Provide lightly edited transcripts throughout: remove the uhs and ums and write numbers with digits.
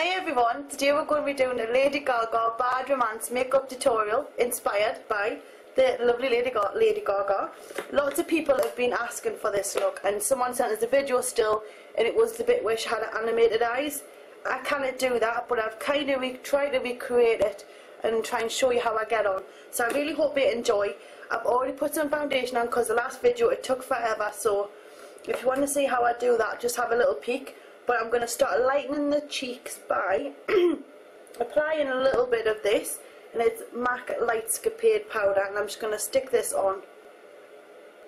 Hi everyone, today we're going to be doing a Lady Gaga Bad Romance makeup tutorial inspired by the lovely Lady Gaga. Lots of people have been asking for this look, and someone sent us a video still, and it was the bit where she had animated eyes. I cannot do that, but I've kind of tried to recreate it and try and show you how I get on. So I really hope you enjoy. I've already put some foundation on because the last video it took forever, so if you want to see how I do that, just have a little peek. But I'm going to start lightening the cheeks by applying a little bit of this, and it's MAC Lightscapade powder, and I'm just going to stick this on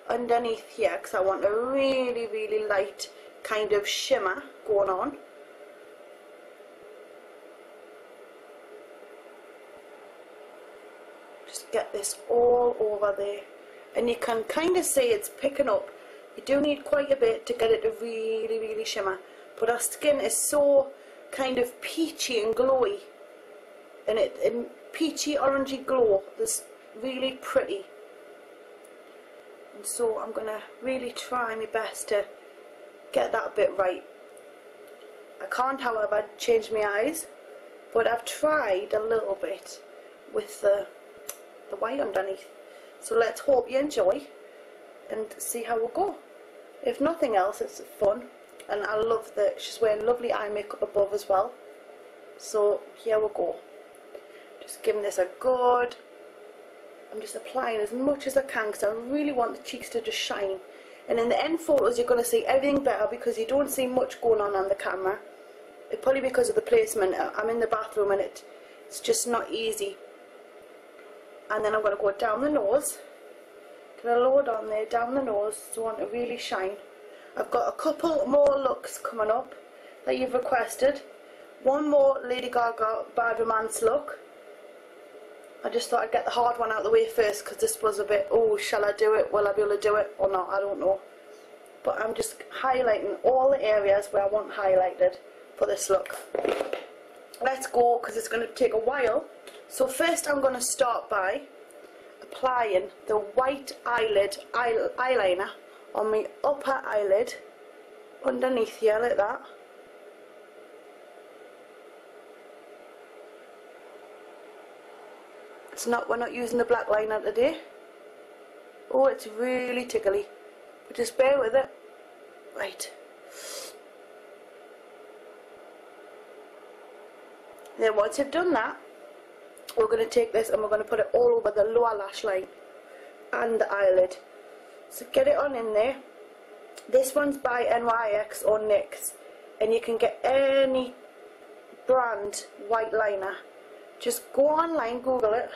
underneath here because I want a really light kind of shimmer going on. Just get this all over there, and you can kind of see it's picking up. You do need quite a bit to get it to really shimmer. But our skin is so kind of peachy and glowy, and peachy orangey glow. It's really pretty, and so I'm gonna really try my best to get that bit right. I can't, however, change my eyes, but I've tried a little bit with the white underneath. So let's hope you enjoy and see how we go. If nothing else, it's fun. And I love that she's wearing lovely eye makeup above as well. So here we go. Just giving this a good. I'm just applying as much as I can because I really want the cheeks to just shine. And in the end photos you're going to see everything better because you don't see much going on the camera. It's probably because of the placement. I'm in the bathroom and it's just not easy. And then I'm going to go down the nose. Get a load on there, down the nose, so I want to really shine. I've got a couple more looks coming up that you've requested. One more Lady Gaga Bad Romance look. I just thought I'd get the hard one out of the way first because this was a bit, oh, shall I do it? Will I be able to do it or not? I don't know. But I'm just highlighting all the areas where I want highlighted for this look. Let's go because it's going to take a while. So first I'm going to start by applying the white eyeliner on my upper eyelid, underneath here like that. We're not using the black liner today. Oh, it's really tickly, but just bear with it. Right. Then once you've done that, we're going to take this and we're going to put it all over the lower lash line and the eyelid. So get it on in there. This one's by NYX or NYX, and you can get any brand white liner. Just go online, Google it.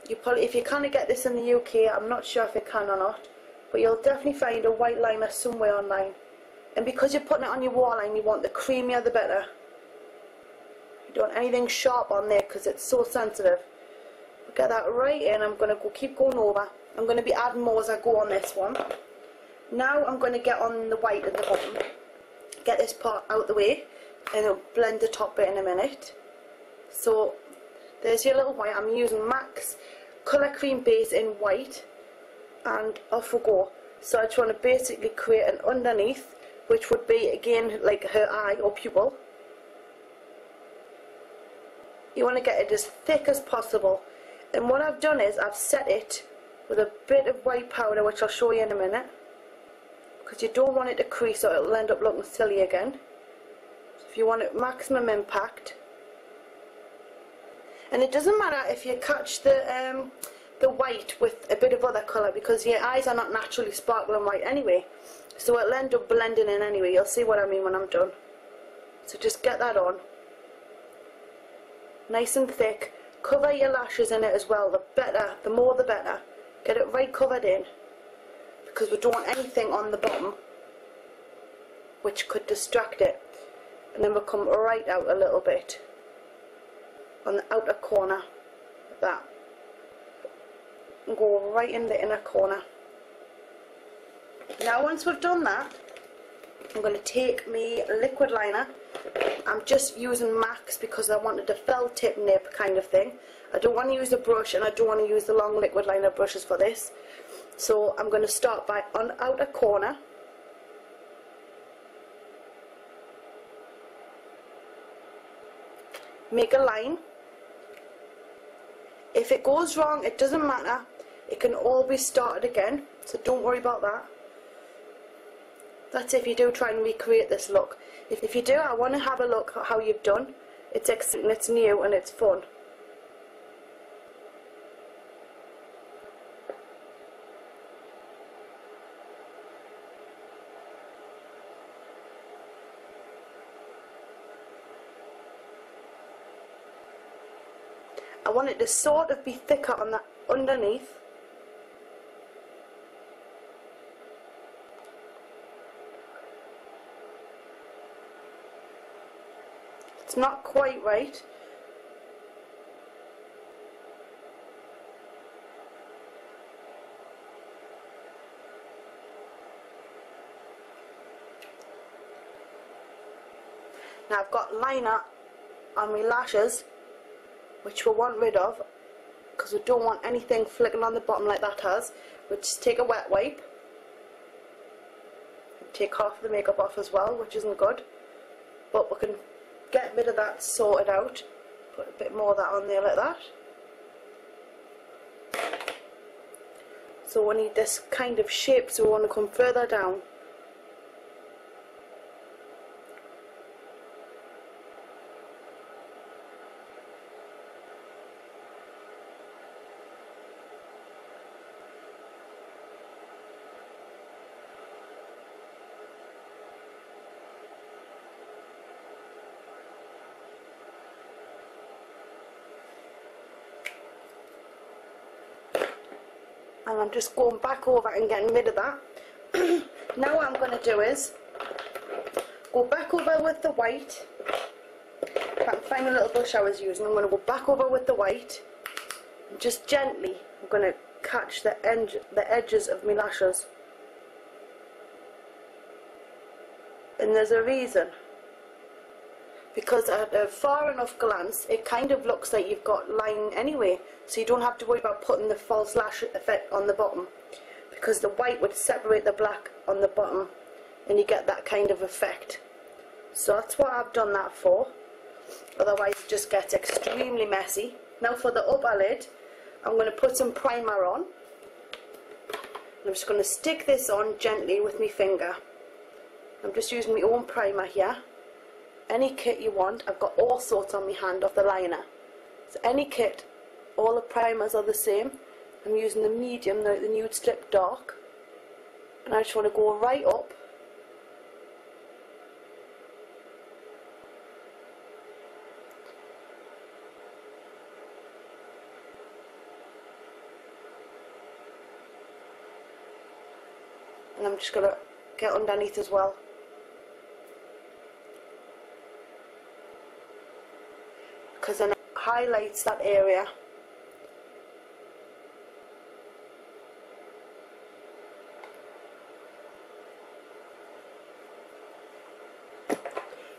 If you can't get this in the UK, I'm not sure if you can or not, but you'll definitely find a white liner somewhere online. And because you're putting it on your waterline, you want the creamier the better. You don't want anything sharp on there because it's so sensitive. Get that right in. I'm going to keep going over. I'm going to be adding more as I go on this one. Now I'm going to get on the white at the bottom. Get this part out of the way, and I'll blend the top bit in a minute. So there's your little white. I'm using MAC's Colour Cream base in white, and off we go. So I just want to basically create an underneath, which would be again like her eye or pupil. You want to get it as thick as possible. And what I've done is I've set it with a bit of white powder, which I'll show you in a minute, because you don't want it to crease or it'll end up looking silly again. So if you want it maximum impact, and it doesn't matter if you catch the white with a bit of other colour, because your eyes are not naturally sparkling white anyway, so it'll end up blending in anyway. You'll see what I mean when I'm done. So just get that on nice and thick. Cover your lashes in it as well. The better, the more the better. Get it right covered in, because we don't want anything on the bottom which could distract it. And then we'll come right out a little bit on the outer corner like that, and go right in the inner corner. Now once we've done that, I'm going to take my liquid liner. I'm just using MAC's because I wanted a felt tip nib kind of thing. I don't want to use a brush, and I don't want to use the long liquid liner brushes for this. So I'm going to start by on the outer corner, make a line. If it goes wrong, it doesn't matter. It can all be started again, so don't worry about that. That's if you do try and recreate this look. If you do, I want to have a look at how you've done. It's exciting, it's new, and it's fun. I want it to sort of be thicker on the underneath. It's not quite right. Now I've got liner on my lashes, which we want rid of because we don't want anything flicking on the bottom like that has. We'll just take a wet wipe and take half the makeup off as well, which isn't good, but we can get rid of that sorted out. Put a bit more of that on there like that. So we need this kind of shape, so we want to come further down. And I'm just going back over and getting rid of that. Now what I'm going to do is go back over with the white. If I can find a little brush I was using, I'm going to go back over with the white and just gently I'm going to catch the edges of my lashes. And there's a reason. Because at a far enough glance it kind of looks like you've got line anyway, so you don't have to worry about putting the false lash effect on the bottom, because the white would separate the black on the bottom and you get that kind of effect. So that's what I've done that for, otherwise it just gets extremely messy. Now for the upper lid, I'm going to put some primer on. I'm just going to stick this on gently with my finger. I'm just using my own primer here. Any kit you want, I've got all sorts on my hand of the liner. So any kit, all the primers are the same. I'm using the medium, the Nude Slip Dark. And I just want to go right up. And I'm just going to get underneath as well. Because then it highlights that area.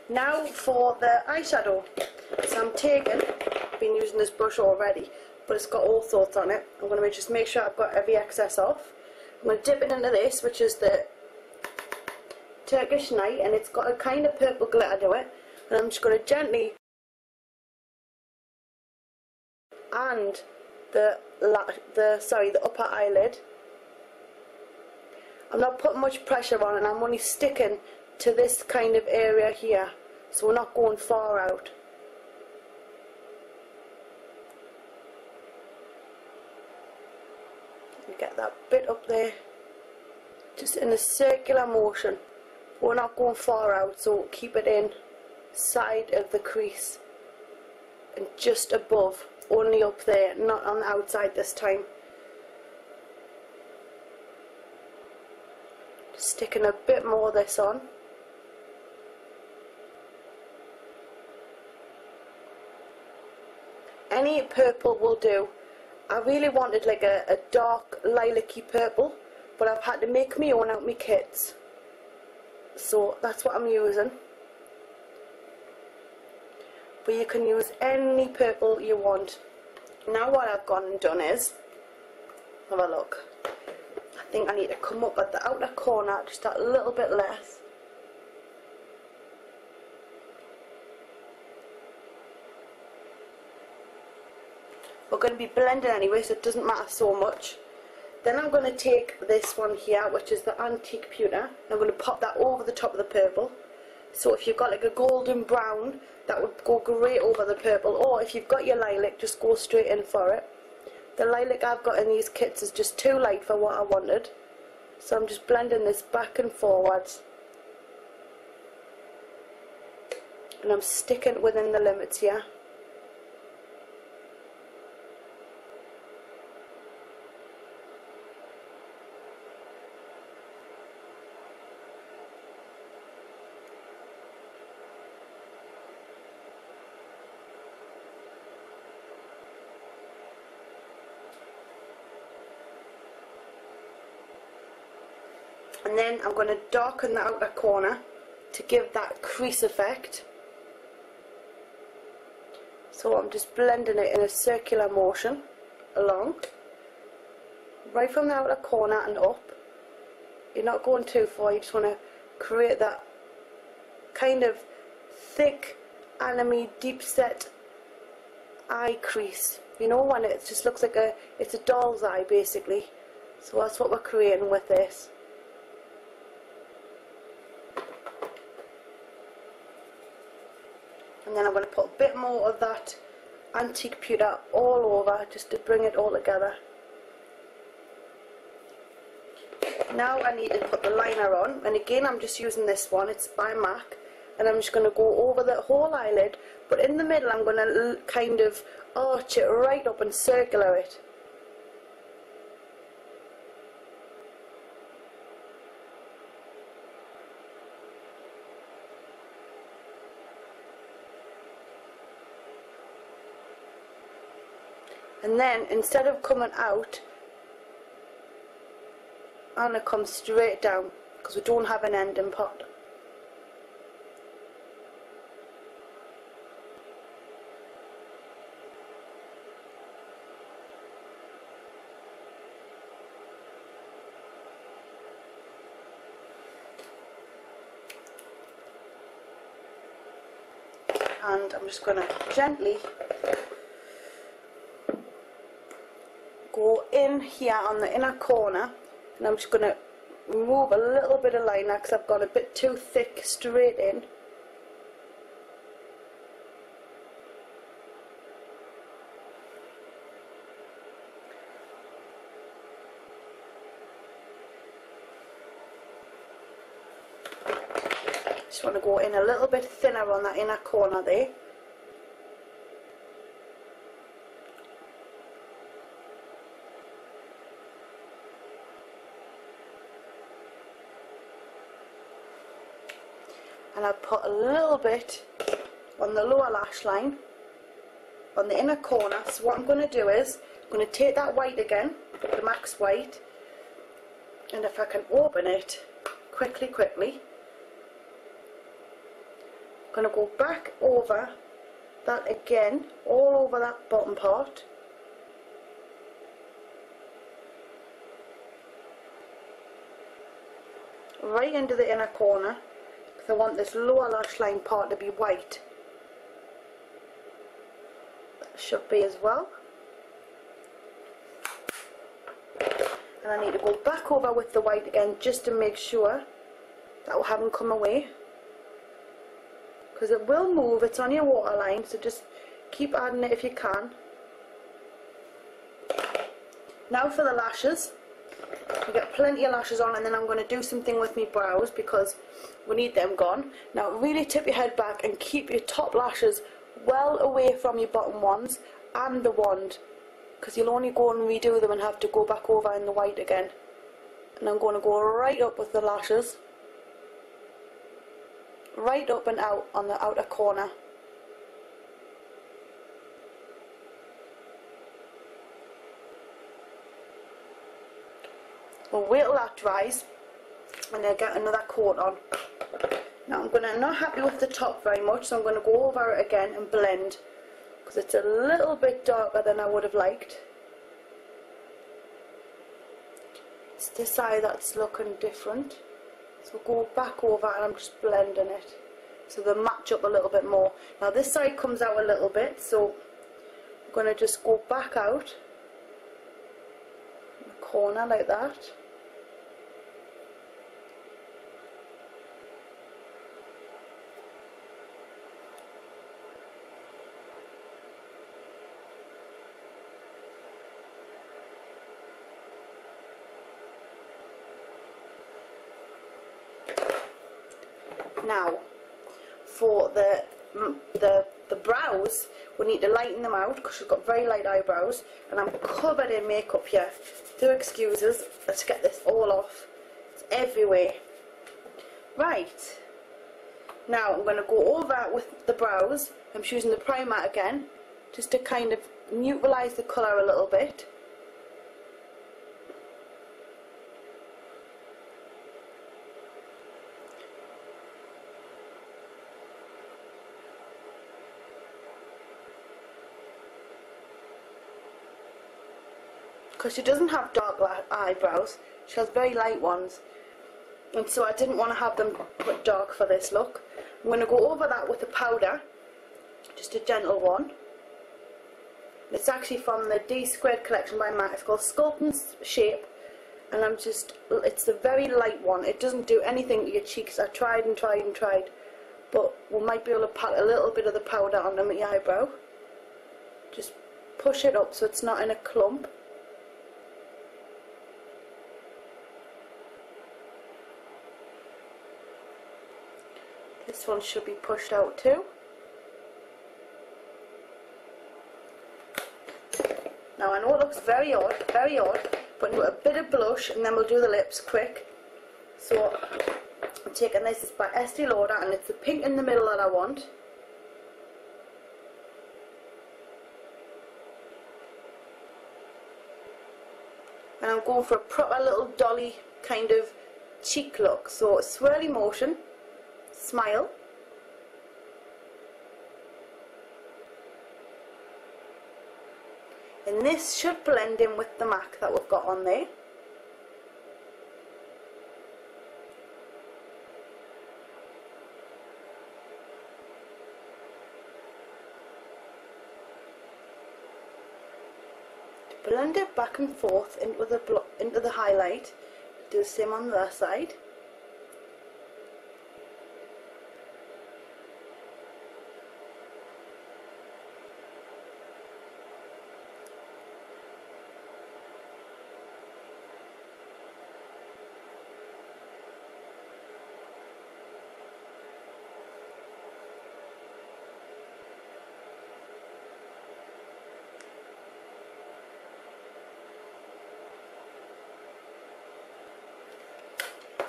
Now for the eyeshadow. So I'm taking, I've been using this brush already, but it's got all sorts on it. I'm going to just make sure I've got every excess off. I'm going to dip it into this, which is the Turkish Night, and it's got a kind of purple glitter to it. And I'm just going to gently, and the upper eyelid. I'm not putting much pressure on it, I'm only sticking to this kind of area here, so we're not going far out. You get that bit up there, just in a circular motion. We're not going far out, so keep it in side of the crease and just above. Only up there, not on the outside this time. Just sticking a bit more of this on. Any purple will do. I really wanted like a dark lilac-y purple, but I've had to make my own out my kits. So that's what I'm using. But you can use any purple you want. Now what I've gone and done is, have a look. I think I need to come up at the outer corner just a little bit less. we're going to be blending anyway, so it doesn't matter so much. Then I'm going to take this one here, which is the antique pewter. I'm going to pop that over the top of the purple. So if you've got like a golden brown, that would go great over the purple. Or if you've got your lilac, just go straight in for it. The lilac I've got in these kits is just too light for what I wanted. So I'm just blending this back and forwards. And I'm sticking within the limits here. And then I'm going to darken the outer corner to give that crease effect. So I'm just blending it in a circular motion along, right from the outer corner and up. You're not going too far, you just want to create that kind of thick, anime, deep set eye crease. You know, when it just looks like it's a doll's eye basically. So that's what we're creating with this. And then I'm going to put a bit more of that antique pewter all over just to bring it all together. Now I need to put the liner on, and again I'm just using this one, it's by MAC, and I'm just going to go over the whole eyelid, but in the middle I'm going to kind of arch it right up and circular it. And then instead of coming out, I'm going to come straight down because we don't have an ending part. And I'm just going to gently go in here on the inner corner, and I'm just going to remove a little bit of liner because I've got a bit too thick straight in. Just want to go in a little bit thinner on that inner corner there. And I've put a little bit on the lower lash line, on the inner corner. So what I'm going to do is, I'm going to take that white again, the MAC's white, and if I can open it quickly, I'm going to go back over that again, all over that bottom part. Right into the inner corner. I want this lower lash line part to be white. That should be as well. And I need to go back over with the white again just to make sure that we haven't come away. Because it will move, it's on your waterline, so just keep adding it if you can. Now for the lashes. We get plenty of lashes on, and then I'm going to do something with my brows because we need them gone. Now really tip your head back and keep your top lashes well away from your bottom ones and the wand, because you'll only go and redo them and have to go back over in the white again. And I'm going to go right up with the lashes, right up and out on the outer corner. We'll wait till that dries and then get another coat on. Now I'm not happy with the top very much, so I'm going to go over it again and blend, because it's a little bit darker than I would have liked. It's this eye that's looking different, so we'll go back over and I'm just blending it so they match up a little bit more. Now this side comes out a little bit, so going to just go back out in the corner like that. Now, for the brows, we need to lighten them out because she's got very light eyebrows, and I'm covered in makeup here. Do excuses. Let's get this all off. It's everywhere. Right. Now I'm going to go over with the brows. I'm choosing the primer again, just to kind of neutralise the colour a little bit. Because she doesn't have dark eyebrows, she has very light ones, and so I didn't want to have them put dark for this look. I'm going to go over that with a powder, just a gentle one. It's actually from the D Squared collection by MAC. It's called Sculpt and Shape, and it's a very light one. It doesn't do anything to your cheeks. I tried and tried and tried, but we might be able to pat a little bit of the powder under my eyebrow. Just push it up so it's not in a clump. This one should be pushed out too. Now I know it looks very odd, but do a bit of blush and then we'll do the lips quick. So I'm taking this by Estee Lauder, and it's the pink in the middle that I want. And I'm going for a proper little dolly kind of cheek look. So swirly motion. Smile. And this should blend in with the MAC that we've got on there. To blend it back and forth into the highlight, do the same on the other side.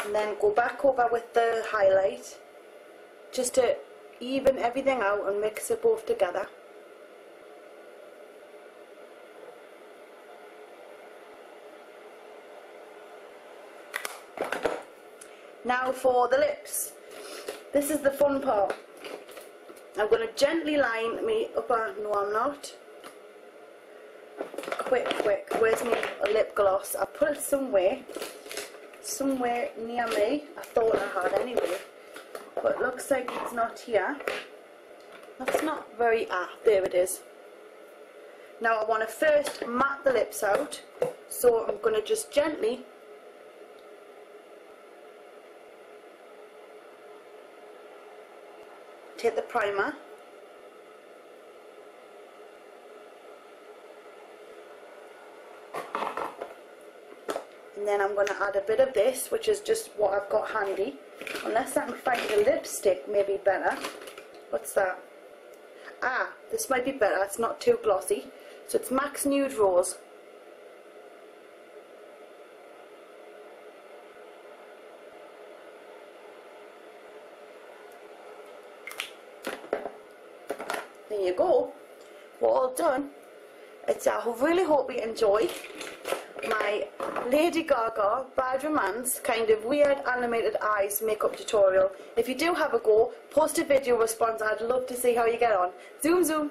And then go back over with the highlight just to even everything out and mix it both together. Now for the lips. This is the fun part. I'm going to gently line me upper, no I'm not. Quick, where's my lip gloss? I put it somewhere near me. I thought I had anyway, but it looks like it's not here. That's not very, there it is. Now I want to first mat the lips out, so I'm going to just gently take the primer and then I'm going to add a bit of this, which is just what I've got handy, unless I can find a lipstick maybe better. What's that? This might be better, it's not too glossy. So it's MAC's Nude Rose. There you go, we're all done. I really hope you enjoy my Lady Gaga Bad Romance kind of weird animated eyes makeup tutorial. If you do have a go, post a video response. I'd love to see how you get on. Zoom zoom.